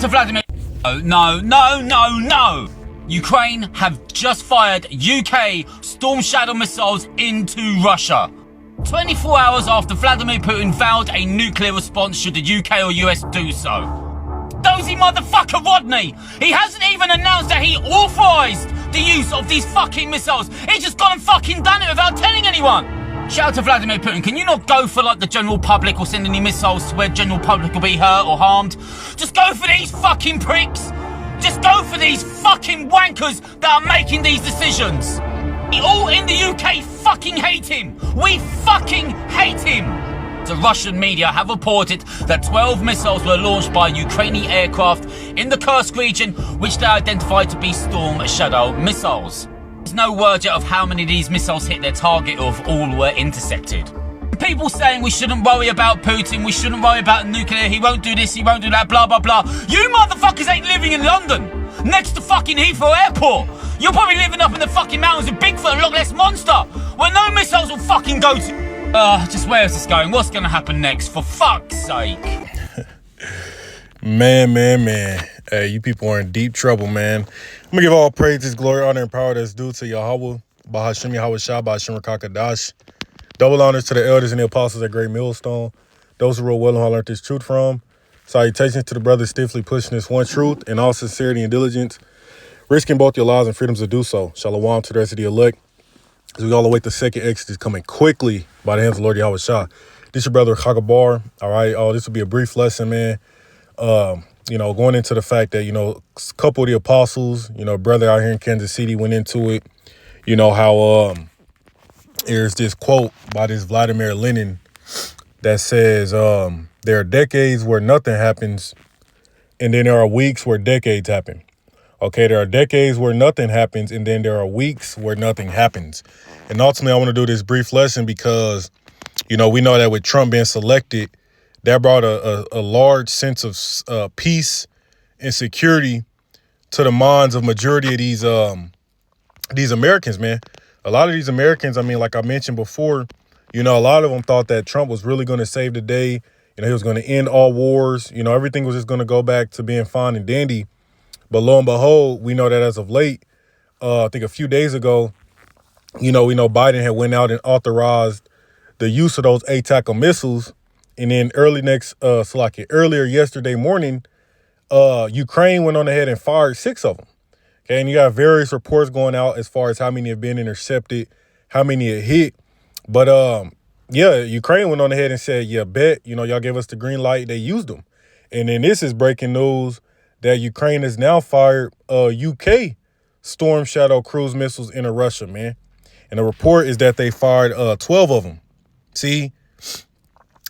To Vladimir. No. Ukraine have just fired UK Storm Shadow missiles into Russia. 24 hours after Vladimir Putin vowed a nuclear response should the UK or US do so. Dozy motherfucker Rodney! He hasn't even announced that he authorised the use of these fucking missiles. He's just gone and fucking done it without telling anyone. Shout out to Vladimir Putin. Can you not go for like the general public or send any missiles to where general public will be hurt or harmed? Just go for these fucking pricks. Just go for these fucking wankers that are making these decisions. We all in the UK fucking hate him. We fucking hate him. The Russian media have reported that 12 missiles were launched by Ukrainian aircraft in the Kursk region, which they identified to be Storm Shadow missiles. There's no word yet of how many of these missiles hit their target or if all were intercepted. People saying we shouldn't worry about Putin, we shouldn't worry about nuclear, he won't do this, he won't do that, blah, blah, blah. You motherfuckers ain't living in London, next to fucking Heathrow Airport. You're probably living up in the fucking mountains of Bigfoot and Loch Ness Monster, where no missiles will fucking go to. Just where is this going? What's gonna happen next? For fuck's sake. Man. Hey, you people are in deep trouble, man. I'm gonna give all praises, glory, honor, and power that's due to Yahweh, Bahashim Yahweh Shah, Bahashim Rakakadash. Double honors to the elders and the apostles at Great Millstone, those who rule well and who I learned this truth from. Salutations to the brothers stiffly pushing this one truth in all sincerity and diligence, risking both your lives and freedoms to do so. Shalom to the rest of the elect. As we all await the second exodus coming quickly by the hands of the Lord Yahweh Shah. This your brother Chagabar. All right. This will be a brief lesson, man. Going into the fact that, a couple of the apostles, brother out here in Kansas City went into it, how there's this quote by this Vladimir Lenin that says there are decades where nothing happens, and then there are weeks where decades happen. Okay, there are decades where nothing happens, and then there are weeks where nothing happens. And ultimately, I want to do this brief lesson because, we know that with Trump being selected, that brought a large sense of peace and security to the minds of majority of these Americans, man. A lot of these Americans, like I mentioned before, a lot of them thought that Trump was really going to save the day. He was going to end all wars. Everything was just going to go back to being fine and dandy. But lo and behold, we know that as of late, I think a few days ago, we know Biden had went out and authorized the use of those ATACMS missiles. And then earlier yesterday morning, Ukraine went on ahead and fired 6 of them. Okay, and you got various reports going out as far as how many have been intercepted, how many have hit. But Ukraine went on ahead and said, y'all gave us the green light. They used them. And then this is breaking news that Ukraine has now fired UK Storm Shadow cruise missiles into Russia, man. And the report is that they fired 12 of them. See,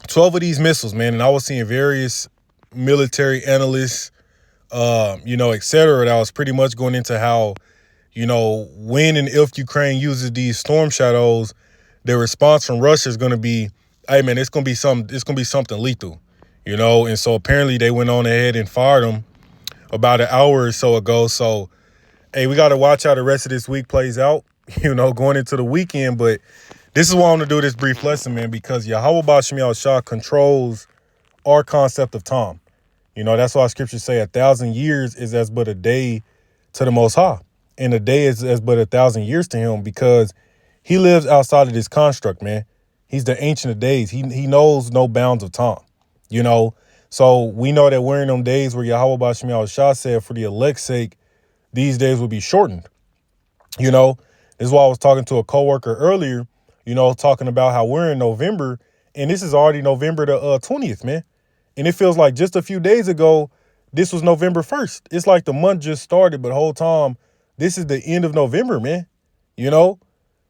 12 of these missiles, man. And I was seeing various military analysts, et cetera, that was pretty much going into how, when and if Ukraine uses these Storm Shadows, the response from Russia is going to be, hey, man, it's going to be something lethal, And so apparently they went on ahead and fired them about an hour or so ago. So, hey, we got to watch how the rest of this week plays out, going into the weekend. But this is why I want to do this brief lesson, man, because Yahweh Bashim Yahweh Shah controls our concept of time. That's why scriptures say 1,000 years is as but a day to the Most High. And a day is as but 1,000 years to him because he lives outside of this construct, man. He's the Ancient of Days. He knows no bounds of time, So we know that we're in them days where Yahweh Bashim Yahweh Shah said for the elect's sake, these days will be shortened. This is why I was talking to a coworker earlier, talking about how we're in November and this is already November the 20th, man. And it feels like just a few days ago, this was November 1st. It's like the month just started, but the whole time, this is the end of November, man.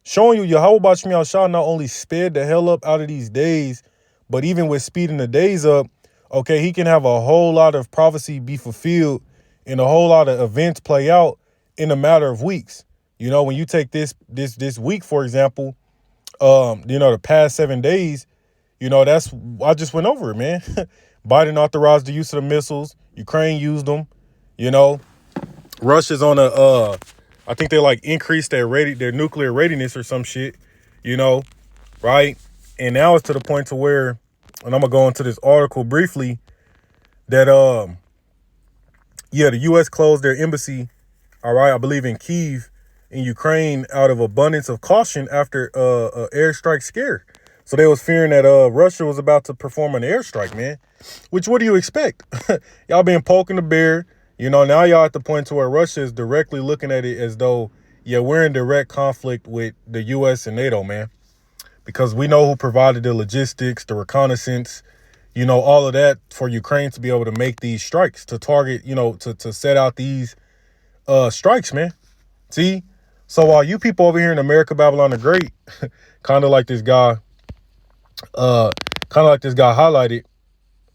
Showing you Yahweh Bashim Yahweh Shah not only sped the hell up out of these days, but even with speeding the days up, okay, he can have a whole lot of prophecy be fulfilled and a whole lot of events play out in a matter of weeks. When you take this week, for example, the past 7 days, I just went over it, man. Biden authorized the use of the missiles. Ukraine used them. Russia's on I think they increased their nuclear readiness or some shit, right? And now it's to the point to where, and I'm gonna go into this article briefly, that yeah, the U.S. closed their embassy, all right, I believe in Kyiv, in Ukraine, out of abundance of caution after a airstrike scare. So they was fearing that Russia was about to perform an airstrike, man. Which, what do you expect? Y'all been poking the bear. You know, now y'all at the point to where Russia is directly looking at it as though, yeah, we're in direct conflict with the U.S. and NATO, man. Because we know who provided the logistics, the reconnaissance, you know, all of that for Ukraine to be able to make these strikes, to target, you know, to set out these strikes, man. See? So while you people over here in America, Babylon the Great, kind of like this guy highlighted,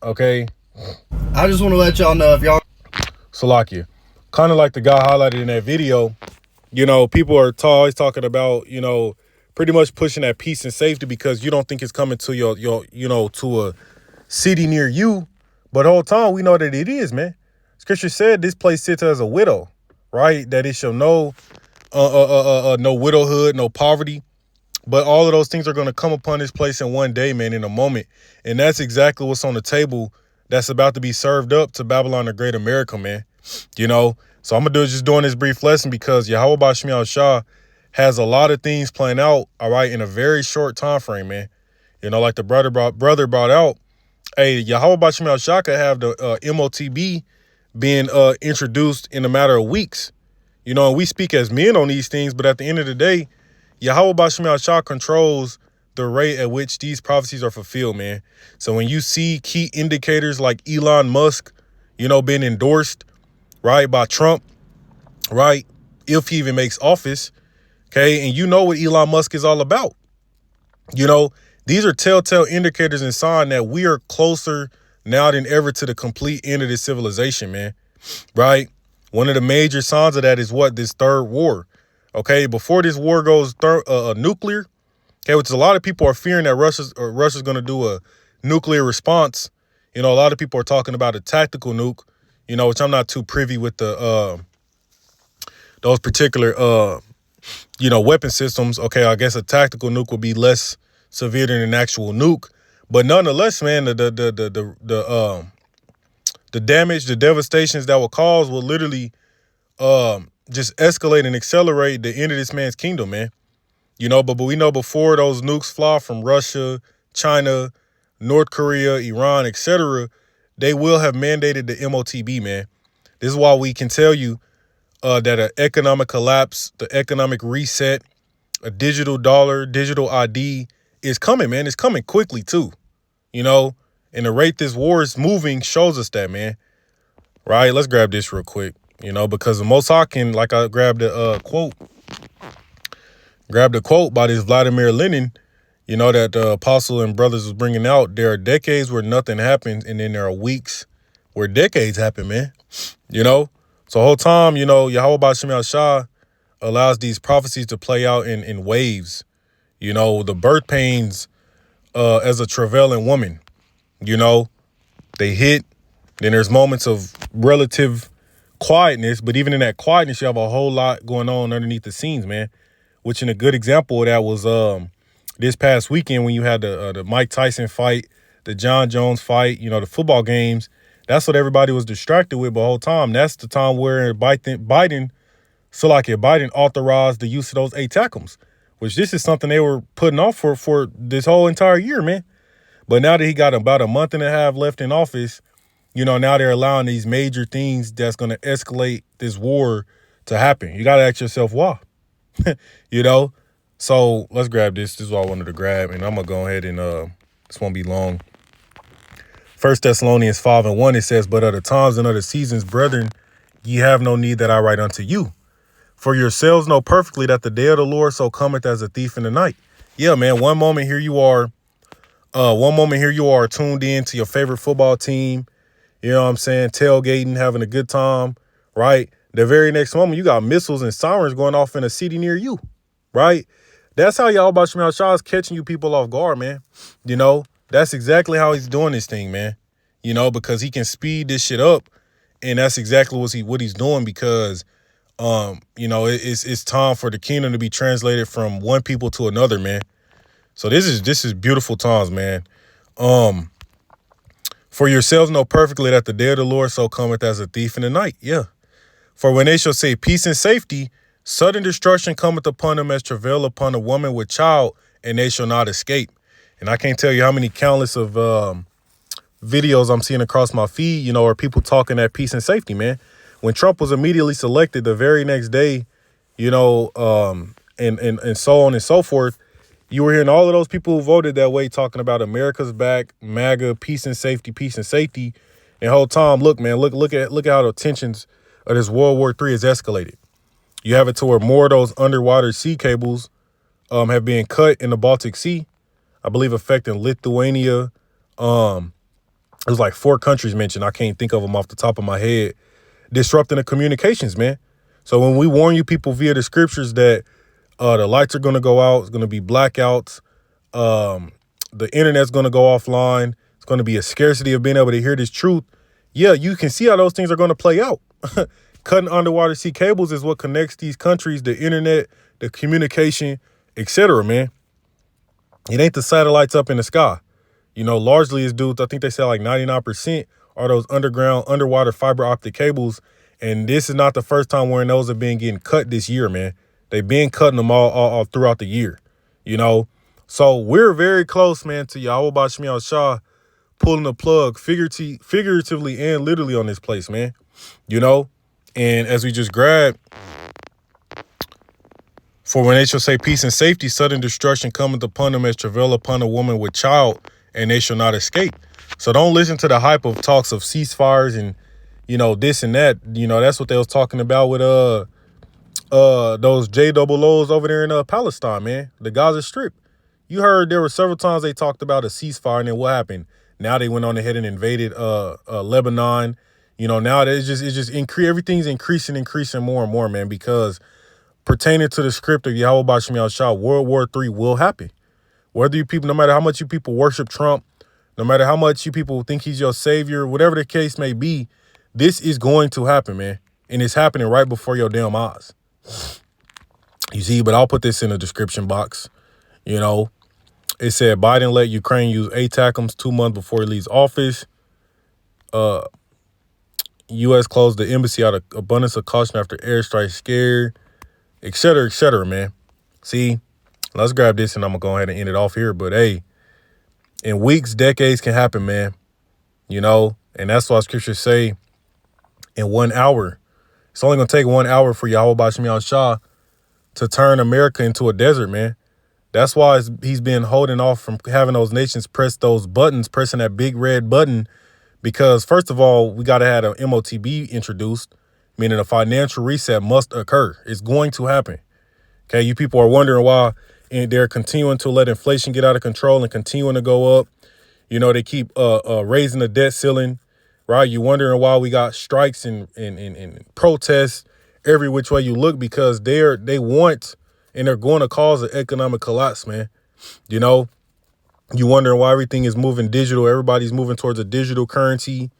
okay? I just want to let y'all know if y'all... Salakia. Kind of like the guy highlighted in that video, you know, people are always talking about, you know, pretty much pushing that peace and safety because you don't think it's coming to your you know, to a city near you. But the whole time we know that it is, man. Scripture said this place sits as a widow, right? That it shall know no widowhood, no poverty. But all of those things are going to come upon this place in one day, man, in a moment. And that's exactly what's on the table that's about to be served up to Babylon the Great America, man. You know, so I'm going to just doing this brief lesson because Yahweh Bashmi Al-Shah has a lot of things playing out, all right, in a very short time frame, man. You know, like the brother brought out, hey, Yahweh Bashmi Al-Shah could have the MOTB being introduced in a matter of weeks. You know, and we speak as men on these things, but at the end of the day, Yahweh Bashmi Al-Shah controls the rate at which these prophecies are fulfilled, man. So when you see key indicators like Elon Musk, you know, being endorsed, right, by Trump, right, if he even makes office, okay, and you know what Elon Musk is all about. You know, these are telltale indicators and sign that we are closer now than ever to the complete end of this civilization, man, right? One of the major signs of that is what? This third war. Okay, before this war goes nuclear, okay, which a lot of people are fearing that Russia's going to do a nuclear response. You know, a lot of people are talking about a tactical nuke, you know, which I'm not too privy with the those particular you know, weapon systems. Okay, I guess a tactical nuke would be less severe than an actual nuke, but nonetheless, man, the damage, the devastations that will cause will literally just escalate and accelerate the end of this man's kingdom, man. You know, but we know before those nukes fly from Russia, China, North Korea, Iran, etc., they will have mandated the MOTB, man. This is why we can tell you that an economic collapse, the economic reset, a digital dollar, digital ID is coming, man. It's coming quickly, too. You know, and the rate this war is moving shows us that, man. Right? Let's grab this real quick. You know, because the Most High can, like I grabbed a quote by this Vladimir Lenin, you know, that the apostle and brothers was bringing out. There are decades where nothing happens, and then there are weeks where decades happen, man. You know, so the whole time, you know, Yahweh Bashmi Al-Shah allows these prophecies to play out in waves. You know, the birth pains as a travailing woman, you know, they hit. Then there's moments of relative quietness, but even in that quietness, you have a whole lot going on underneath the scenes, man. Which, in a good example of that was this past weekend when you had the Mike Tyson fight, the John Jones fight, you know, the football games. That's what everybody was distracted with the whole time. That's the time where Biden authorized the use of those ATACMs, which this is something they were putting off for this whole entire year, man. But now that he got about a month and a half left in office, you know, now they're allowing these major things that's going to escalate this war to happen. You got to ask yourself why, you know? So let's grab this. This is what I wanted to grab. And I'm going to go ahead and this won't be long. 1 Thessalonians 5:1, it says, but other times and other seasons, brethren, ye have no need that I write unto you. For yourselves know perfectly that the day of the Lord so cometh as a thief in the night. Yeah, man, one moment here you are tuned in to your favorite football team. You know what I'm saying? Tailgating, having a good time, right? The very next moment, you got missiles and sirens going off in a city near you, right? That's how Yahweh Bashmi Al-Shah is catching you people off guard, man. You know, that's exactly how he's doing this thing, man. You know, because he can speed this shit up, and that's exactly what he's doing because, you know, it's time for the kingdom to be translated from one people to another, man. So this is beautiful times, man. For yourselves know perfectly that the day of the Lord so cometh as a thief in the night. Yeah. For when they shall say peace and safety, sudden destruction cometh upon them as travail upon a woman with child, and they shall not escape. And I can't tell you how many countless of videos I'm seeing across my feed, or people talking that peace and safety, man. When Trump was immediately selected the very next day, and so on and so forth, you were hearing all of those people who voted that way talking about America's back, MAGA, peace and safety, peace and safety. And the whole time, look, man, look at how the tensions of this World War III has escalated. You have it to where more of those underwater sea cables have been cut in the Baltic Sea, I believe affecting Lithuania. There's like 4 countries mentioned. I can't think of them off the top of my head. Disrupting the communications, man. So when we warn you people via the scriptures that the lights are going to go out, it's going to be blackouts, the internet's going to go offline, it's going to be a scarcity of being able to hear this truth. Yeah, you can see how those things are going to play out. Cutting underwater sea cables is what connects these countries, the internet, the communication, etc., man. It ain't the satellites up in the sky. Largely it's due to, I think they said like 99% are those underwater fiber optic cables. And this is not the first time where those have been getting cut this year, man. They've been cutting them all throughout the year, So we're very close, man, to Yahweh Bashmiel Shah pulling the plug figuratively and literally on this place, man. And as we just grabbed, for when they shall say peace and safety, sudden destruction cometh upon them as travail upon a woman with child, and they shall not escape. So don't listen to the hype of talks of ceasefires and, this and that. That's what they was talking about with those JOOs over there in Palestine, man. The Gaza Strip. You heard there were several times they talked about a ceasefire, and then what happened? Now they went on ahead and invaded Lebanon. Now it's just everything's increasing more and more, man, because pertaining to the script of Yahweh Bashmiel Shah, World War III will happen. Whether you people, no matter how much you people worship Trump, no matter how much you people think he's your savior, whatever the case may be, this is going to happen, man. And it's happening right before your damn eyes. You see, but I'll put this in the description box. It said Biden let Ukraine use ATACMS 2 months before he leaves office. U.S. closed the embassy out of abundance of caution after airstrike scared, et cetera, man. See, let's grab this and I'm going to go ahead and end it off here. But, hey, in weeks, decades can happen, man. And that's why scriptures say in 1 hour. It's only going to take 1 hour for Yahweh Bashmiel Shah to turn America into a desert, man. That's why he's been holding off from having those nations press those buttons, pressing that big red button, because first of all, we got to have an MOTB introduced, meaning a financial reset must occur. It's going to happen. Okay, you people are wondering why they're continuing to let inflation get out of control and continuing to go up. They keep raising the debt ceiling, right? You're wondering why we got strikes and protests every which way you look, because they want and they're going to cause an economic collapse, man. You wondering why everything is moving digital. Everybody's moving towards a digital currency.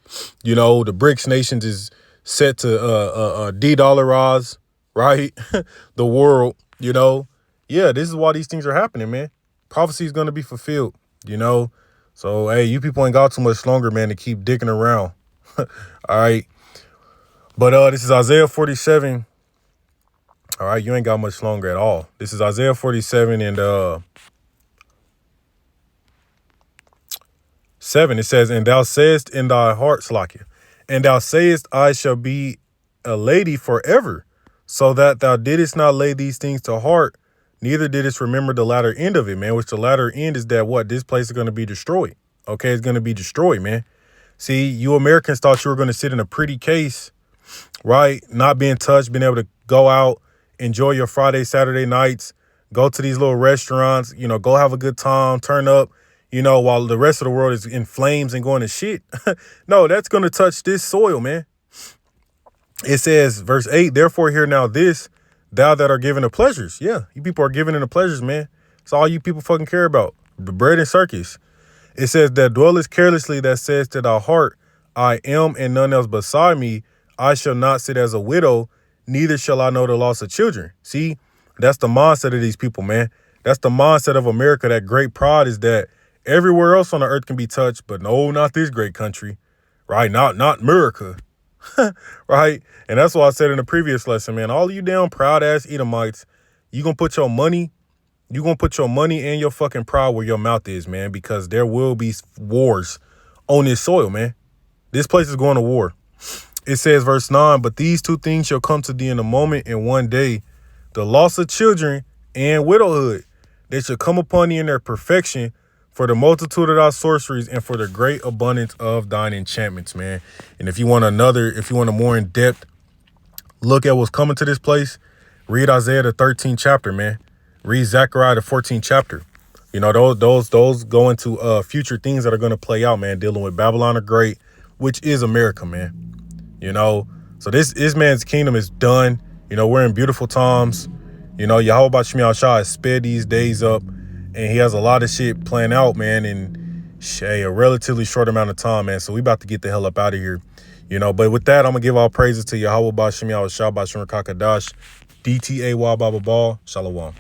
The BRICS nations is set to de-dollarize, right? The world, Yeah, this is why these things are happening, man. Prophecy is going to be fulfilled, So, hey, you people ain't got too much longer, man, to keep digging around. All right. But this is Isaiah 47. All right, you ain't got much longer at all. This is Isaiah 47 and 7. It says, and thou sayest in thy heart, Slakia, and thou sayest, I shall be a lady forever, so that thou didst not lay these things to heart, neither didst remember the latter end of it, man, which the latter end is that what? This place is going to be destroyed. Okay, it's going to be destroyed, man. See, you Americans thought you were going to sit in a pretty case, right? Not being touched, being able to go out, enjoy your Friday, Saturday nights, go to these little restaurants, go have a good time, turn up, while the rest of the world is in flames and going to shit. No, that's going to touch this soil, man. It says, verse 8, therefore hear now this, thou that are given the pleasures. Yeah, you people are giving in the pleasures, man. It's all you people fucking care about. The bread and circus. It says that dwellest carelessly, that says to thy heart, I am and none else beside me. I shall not sit as a widow, neither shall I know the loss of children. See, that's the mindset of these people, man. That's the mindset of America. That great pride is that Everywhere else on the earth can be touched, but no, not this great country, right? Not America, right? And that's why I said in the previous lesson, man, all you damn proud ass Edomites, you gonna put your money and your fucking pride where your mouth is, man, because there will be wars on this soil, man. This place is going to war. It says, verse 9, but these two things shall come to thee in a moment, in one day, the loss of children and widowhood. They shall come upon thee in their perfection, for the multitude of thy sorceries and for the great abundance of thine enchantments, man. And if you want a more in-depth look at what's coming to this place, read Isaiah the 13th chapter, man. Read Zechariah the 14th chapter. You know, those go into future things that are going to play out, man, dealing with Babylon the Great, which is America, man. You know, so this man's kingdom is done. You know, we're in beautiful times. You know, Yahweh Shemi Shah has sped these days up, and he has a lot of shit planned out, man, in a relatively short amount of time, man. So we about to get the hell up out of here. You know, but with that, I'm going to give all praises to Yahweh Shemi Shah Bashim Rakakadash, DTAY Baba Ball, Shalom.